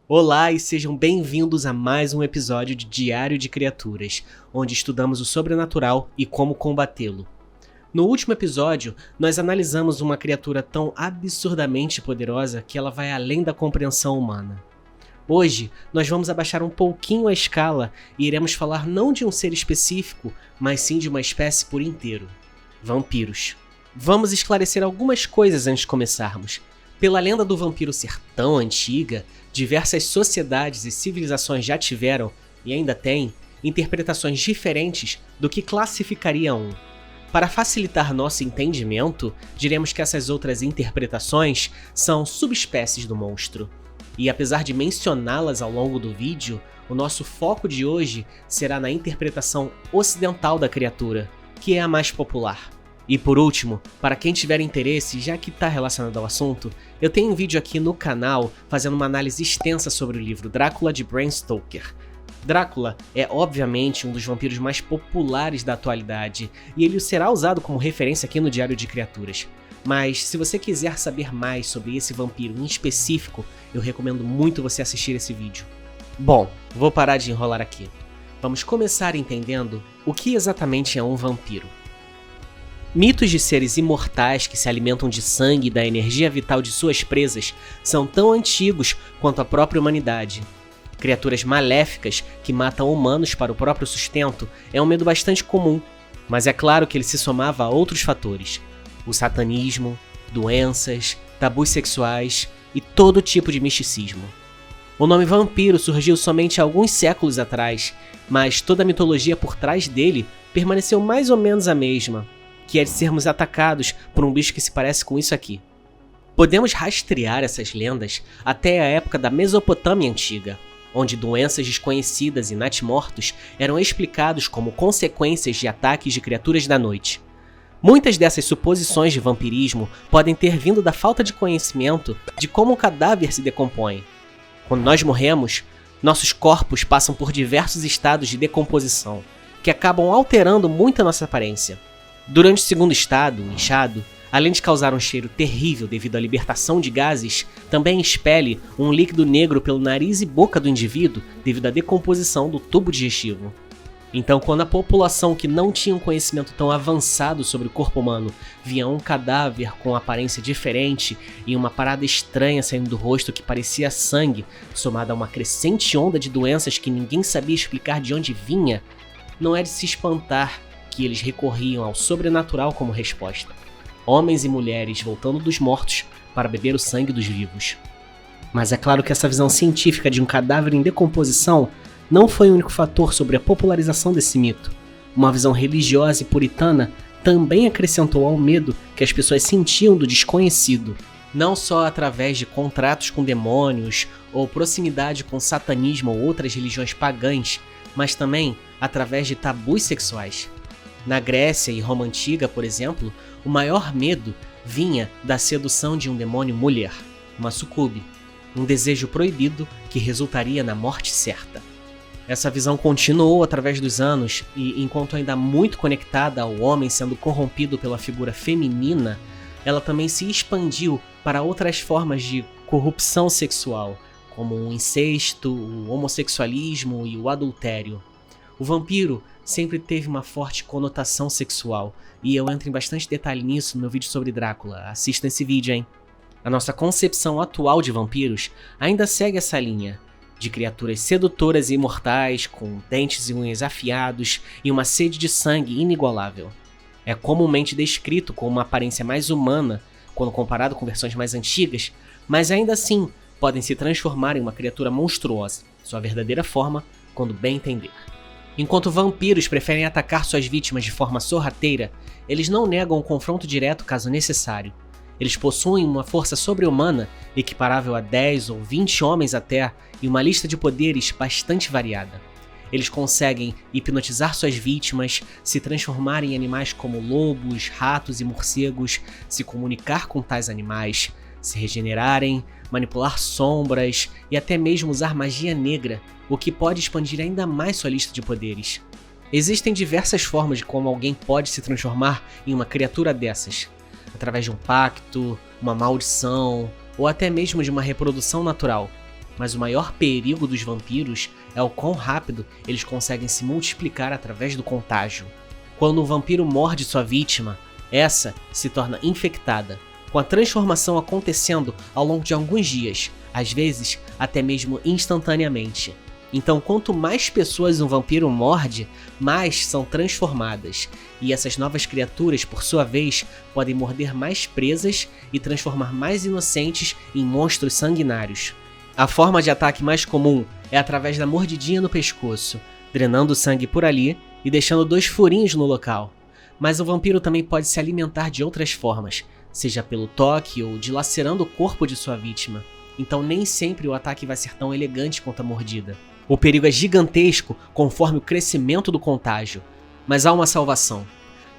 Olá e sejam bem-vindos a mais um episódio de Diário de Criaturas, onde estudamos o sobrenatural e como combatê-lo. No último episódio, nós analisamos uma criatura tão absurdamente poderosa que ela vai além da compreensão humana. Hoje, nós vamos abaixar um pouquinho a escala e iremos falar não de um ser específico, mas sim de uma espécie por inteiro: vampiros. Vamos esclarecer algumas coisas antes de começarmos. Pela lenda do vampiro ser tão antiga, diversas sociedades e civilizações já tiveram, e ainda têm, interpretações diferentes do que classificaria um. Para facilitar nosso entendimento, diremos que essas outras interpretações são subespécies do monstro. E apesar de mencioná-las ao longo do vídeo, o nosso foco de hoje será na interpretação ocidental da criatura, que é a mais popular. E por último, para quem tiver interesse, já que está relacionado ao assunto, eu tenho um vídeo aqui no canal fazendo uma análise extensa sobre o livro Drácula de Bram Stoker. Drácula é obviamente um dos vampiros mais populares da atualidade, e ele será usado como referência aqui no Diário de Criaturas. Mas se você quiser saber mais sobre esse vampiro em específico, eu recomendo muito você assistir esse vídeo. Bom, vou parar de enrolar aqui. Vamos começar entendendo o que exatamente é um vampiro. Mitos de seres imortais que se alimentam de sangue e da energia vital de suas presas são tão antigos quanto a própria humanidade. Criaturas maléficas que matam humanos para o próprio sustento é um medo bastante comum, mas é claro que ele se somava a outros fatores: o satanismo, doenças, tabus sexuais e todo tipo de misticismo. O nome vampiro surgiu somente alguns séculos atrás, mas toda a mitologia por trás dele permaneceu mais ou menos a mesma, que é de sermos atacados por um bicho que se parece com isso aqui. Podemos rastrear essas lendas até a época da Mesopotâmia antiga, onde doenças desconhecidas e natimortos eram explicados como consequências de ataques de criaturas da noite. Muitas dessas suposições de vampirismo podem ter vindo da falta de conhecimento de como o cadáver se decompõe. Quando nós morremos, nossos corpos passam por diversos estados de decomposição, que acabam alterando muito a nossa aparência. Durante o segundo estado, o inchado, além de causar um cheiro terrível devido à libertação de gases, também expele um líquido negro pelo nariz e boca do indivíduo devido à decomposição do tubo digestivo. Então, quando a população que não tinha um conhecimento tão avançado sobre o corpo humano via um cadáver com aparência diferente e uma parada estranha saindo do rosto que parecia sangue, somada a uma crescente onda de doenças que ninguém sabia explicar de onde vinha, não é de se espantar que eles recorriam ao sobrenatural como resposta. Homens e mulheres voltando dos mortos para beber o sangue dos vivos. Mas é claro que essa visão científica de um cadáver em decomposição não foi o único fator sobre a popularização desse mito. Uma visão religiosa e puritana também acrescentou ao medo que as pessoas sentiam do desconhecido, não só através de contratos com demônios ou proximidade com satanismo ou outras religiões pagãs, mas também através de tabus sexuais. Na Grécia e Roma Antiga, por exemplo, o maior medo vinha da sedução de um demônio mulher, uma sucube, um desejo proibido que resultaria na morte certa. Essa visão continuou através dos anos e, enquanto ainda muito conectada ao homem sendo corrompido pela figura feminina, ela também se expandiu para outras formas de corrupção sexual, como o incesto, o homossexualismo e o adultério. O vampiro sempre teve uma forte conotação sexual, e eu entro em bastante detalhe nisso no meu vídeo sobre Drácula. Assista esse vídeo, hein? A nossa concepção atual de vampiros ainda segue essa linha, de criaturas sedutoras e imortais, com dentes e unhas afiados e uma sede de sangue inigualável. É comumente descrito com uma aparência mais humana, quando comparado com versões mais antigas, mas ainda assim podem se transformar em uma criatura monstruosa, sua verdadeira forma, quando bem entender. Enquanto vampiros preferem atacar suas vítimas de forma sorrateira, eles não negam um confronto direto caso necessário. Eles possuem uma força sobre-humana, equiparável a 10 ou 20 homens até, e uma lista de poderes bastante variada. Eles conseguem hipnotizar suas vítimas, se transformar em animais como lobos, ratos e morcegos, se comunicar com tais animais, se regenerarem, manipular sombras e até mesmo usar magia negra, o que pode expandir ainda mais sua lista de poderes. Existem diversas formas de como alguém pode se transformar em uma criatura dessas, através de um pacto, uma maldição ou até mesmo de uma reprodução natural. Mas o maior perigo dos vampiros é o quão rápido eles conseguem se multiplicar através do contágio. Quando um vampiro morde sua vítima, essa se torna infectada, com a transformação acontecendo ao longo de alguns dias, às vezes até mesmo instantaneamente. Então, quanto mais pessoas um vampiro morde, mais são transformadas, e essas novas criaturas, por sua vez, podem morder mais presas e transformar mais inocentes em monstros sanguinários. A forma de ataque mais comum é através da mordidinha no pescoço, drenando o sangue por ali e deixando 2 furinhos no local. Mas o vampiro também pode se alimentar de outras formas, seja pelo toque ou dilacerando o corpo de sua vítima. Então nem sempre o ataque vai ser tão elegante quanto a mordida. O perigo é gigantesco conforme o crescimento do contágio, mas há uma salvação.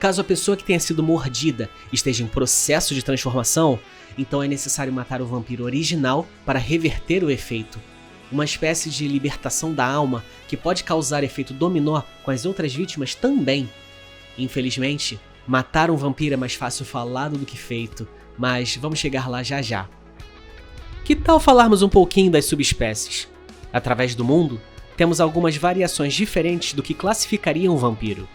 Caso a pessoa que tenha sido mordida esteja em processo de transformação, então é necessário matar o vampiro original para reverter o efeito. Uma espécie de libertação da alma que pode causar efeito dominó com as outras vítimas também. Infelizmente, matar um vampiro é mais fácil falado do que feito, mas vamos chegar lá já já. Que tal falarmos um pouquinho das subespécies? Através do mundo, temos algumas variações diferentes do que classificaria um vampiro.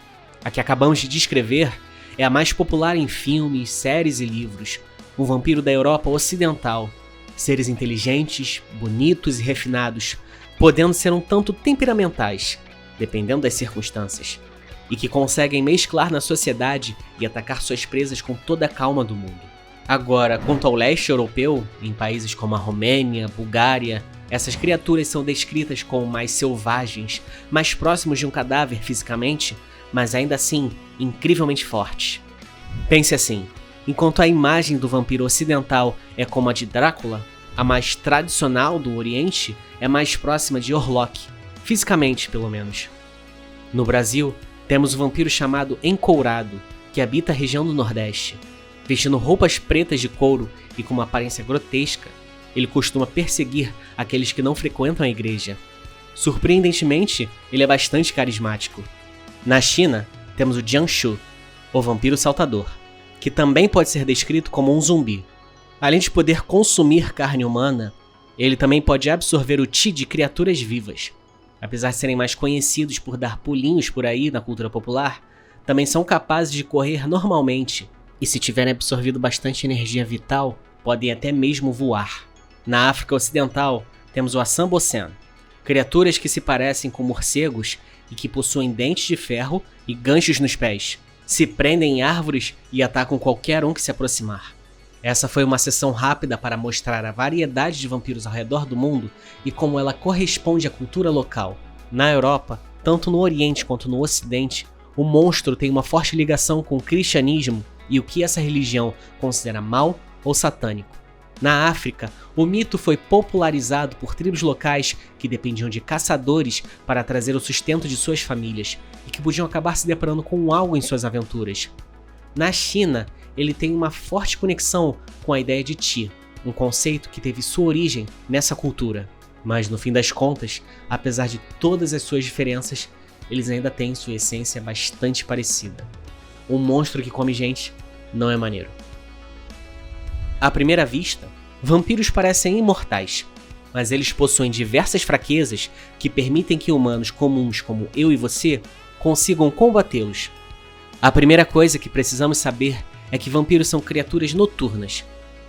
A que acabamos de descrever é a mais popular em filmes, séries e livros, o vampiro da Europa Ocidental. Seres inteligentes, bonitos e refinados, podendo ser um tanto temperamentais, dependendo das circunstâncias, e que conseguem mesclar na sociedade e atacar suas presas com toda a calma do mundo. Agora, quanto ao leste europeu, em países como a Romênia, Bulgária, essas criaturas são descritas como mais selvagens, mais próximos de um cadáver fisicamente, mas ainda assim incrivelmente fortes. Pense assim, enquanto a imagem do vampiro ocidental é como a de Drácula, a mais tradicional do Oriente é mais próxima de Orlok, fisicamente pelo menos. No Brasil, temos o vampiro chamado Encourado, que habita a região do Nordeste. Vestindo roupas pretas de couro e com uma aparência grotesca, ele costuma perseguir aqueles que não frequentam a igreja. Surpreendentemente, ele é bastante carismático. Na China, temos o Jiangshu, o vampiro saltador, que também pode ser descrito como um zumbi. Além de poder consumir carne humana, ele também pode absorver o Qi de criaturas vivas. Apesar de serem mais conhecidos por dar pulinhos por aí na cultura popular, também são capazes de correr normalmente, e se tiverem absorvido bastante energia vital, podem até mesmo voar. Na África Ocidental, temos o Assambosen, criaturas que se parecem com morcegos e que possuem dentes de ferro e ganchos nos pés. Se prendem em árvores e atacam qualquer um que se aproximar. Essa foi uma sessão rápida para mostrar a variedade de vampiros ao redor do mundo e como ela corresponde à cultura local. Na Europa, tanto no Oriente quanto no Ocidente, o monstro tem uma forte ligação com o cristianismo e o que essa religião considera mal ou satânico. Na África, o mito foi popularizado por tribos locais que dependiam de caçadores para trazer o sustento de suas famílias e que podiam acabar se deparando com algo em suas aventuras. Na China, ele tem uma forte conexão com a ideia de Qi, um conceito que teve sua origem nessa cultura. Mas no fim das contas, apesar de todas as suas diferenças, eles ainda têm sua essência bastante parecida. Um monstro que come gente não é maneiro. À primeira vista, vampiros parecem imortais, mas eles possuem diversas fraquezas que permitem que humanos comuns como eu e você consigam combatê-los. A primeira coisa que precisamos saber é que vampiros são criaturas noturnas.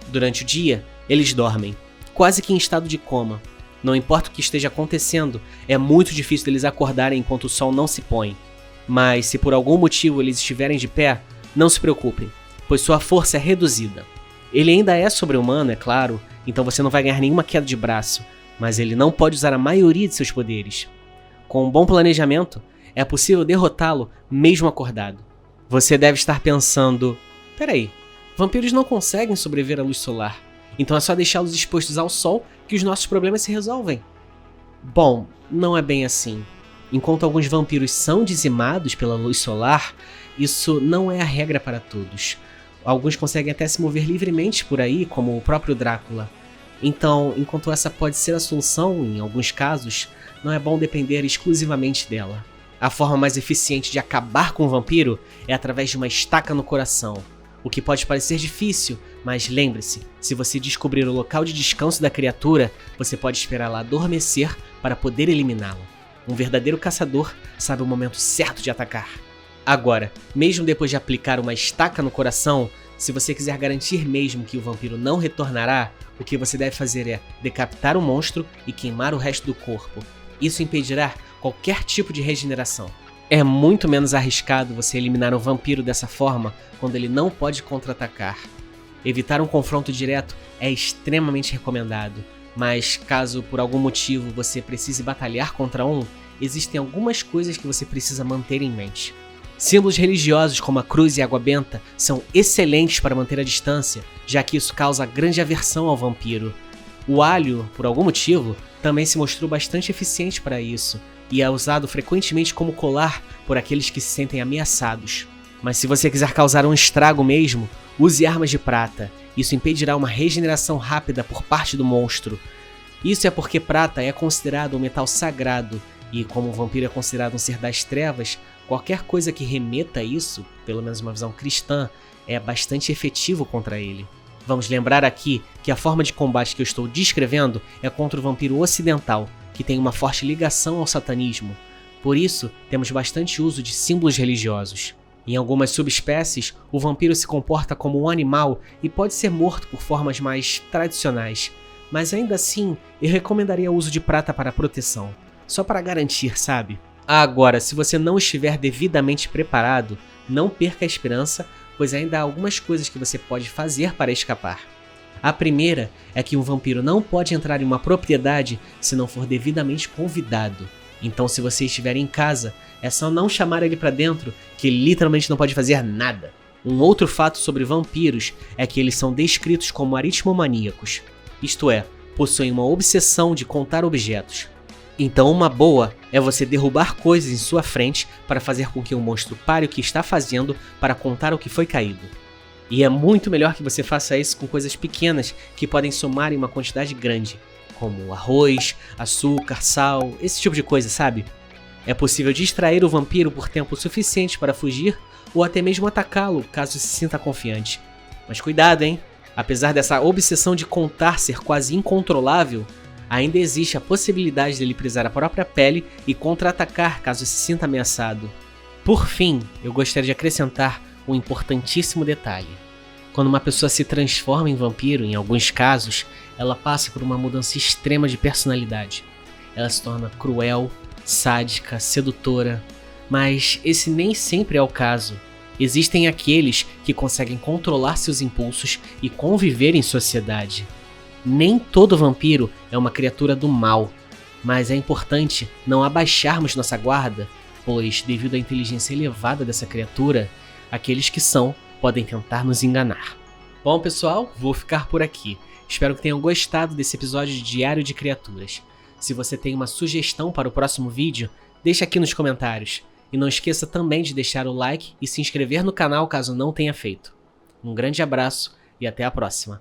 Durante o dia, eles dormem, quase que em estado de coma. Não importa o que esteja acontecendo, é muito difícil eles acordarem enquanto o sol não se põe. Mas se por algum motivo eles estiverem de pé, não se preocupem, pois sua força é reduzida. Ele ainda é sobre-humano, é claro, então você não vai ganhar nenhuma queda de braço, mas ele não pode usar a maioria de seus poderes. Com um bom planejamento, é possível derrotá-lo mesmo acordado. Você deve estar pensando, peraí, vampiros não conseguem sobreviver à luz solar, então é só deixá-los expostos ao sol que os nossos problemas se resolvem. Bom, não é bem assim. Enquanto alguns vampiros são dizimados pela luz solar, isso não é a regra para todos. Alguns conseguem até se mover livremente por aí, como o próprio Drácula. Então, enquanto essa pode ser a solução em alguns casos, não é bom depender exclusivamente dela. A forma mais eficiente de acabar com o vampiro é através de uma estaca no coração. o que pode parecer difícil, mas lembre-se, se você descobrir o local de descanso da criatura, você pode esperá-la adormecer para poder eliminá-la. Um verdadeiro caçador sabe o momento certo de atacar. Agora, mesmo depois de aplicar uma estaca no coração, se você quiser garantir mesmo que o vampiro não retornará, o que você deve fazer é decapitar o monstro e queimar o resto do corpo. Isso impedirá qualquer tipo de regeneração. É muito menos arriscado você eliminar um vampiro dessa forma quando ele não pode contra-atacar. Evitar um confronto direto é extremamente recomendado, mas caso por algum motivo você precise batalhar contra um, existem algumas coisas que você precisa manter em mente. Símbolos religiosos como a cruz e a água benta são excelentes para manter a distância, já que isso causa grande aversão ao vampiro. O alho, por algum motivo, também se mostrou bastante eficiente para isso, e é usado frequentemente como colar por aqueles que se sentem ameaçados. Mas se você quiser causar um estrago mesmo, use armas de prata. Isso impedirá uma regeneração rápida por parte do monstro. Isso é porque prata é considerado um metal sagrado, e como o vampiro é considerado um ser das trevas, qualquer coisa que remeta a isso, pelo menos uma visão cristã, é bastante efetivo contra ele. Vamos lembrar aqui que a forma de combate que eu estou descrevendo é contra o vampiro ocidental, que tem uma forte ligação ao satanismo. Por isso, temos bastante uso de símbolos religiosos. Em algumas subespécies, o vampiro se comporta como um animal e pode ser morto por formas mais tradicionais. Mas ainda assim, eu recomendaria o uso de prata para proteção, só para garantir, sabe? Agora, se você não estiver devidamente preparado, não perca a esperança, pois ainda há algumas coisas que você pode fazer para escapar. A primeira é que um vampiro não pode entrar em uma propriedade se não for devidamente convidado. Então, se você estiver em casa, é só não chamar ele para dentro, que ele literalmente não pode fazer nada. Um outro fato sobre vampiros é que eles são descritos como aritmomaníacos, isto é, possuem uma obsessão de contar objetos. Então uma boa é você derrubar coisas em sua frente para fazer com que o monstro pare o que está fazendo para contar o que foi caído. E é muito melhor que você faça isso com coisas pequenas que podem somar em uma quantidade grande, como arroz, açúcar, sal, esse tipo de coisa, sabe? É possível distrair o vampiro por tempo suficiente para fugir ou até mesmo atacá-lo caso se sinta confiante. Mas cuidado, hein? Apesar dessa obsessão de contar ser quase incontrolável, ainda existe a possibilidade dele prisar a própria pele e contra-atacar caso se sinta ameaçado. Por fim, eu gostaria de acrescentar um importantíssimo detalhe. Quando uma pessoa se transforma em vampiro, em alguns casos, ela passa por uma mudança extrema de personalidade. Ela se torna cruel, sádica, sedutora, mas esse nem sempre é o caso. Existem aqueles que conseguem controlar seus impulsos e conviver em sociedade. Nem todo vampiro é uma criatura do mal, mas é importante não abaixarmos nossa guarda, pois, devido à inteligência elevada dessa criatura, aqueles que são podem tentar nos enganar. Bom, pessoal, vou ficar por aqui. Espero que tenham gostado desse episódio de Diário de Criaturas. Se você tem uma sugestão para o próximo vídeo, deixa aqui nos comentários. E não esqueça também de deixar o like e se inscrever no canal caso não tenha feito. Um grande abraço e até a próxima.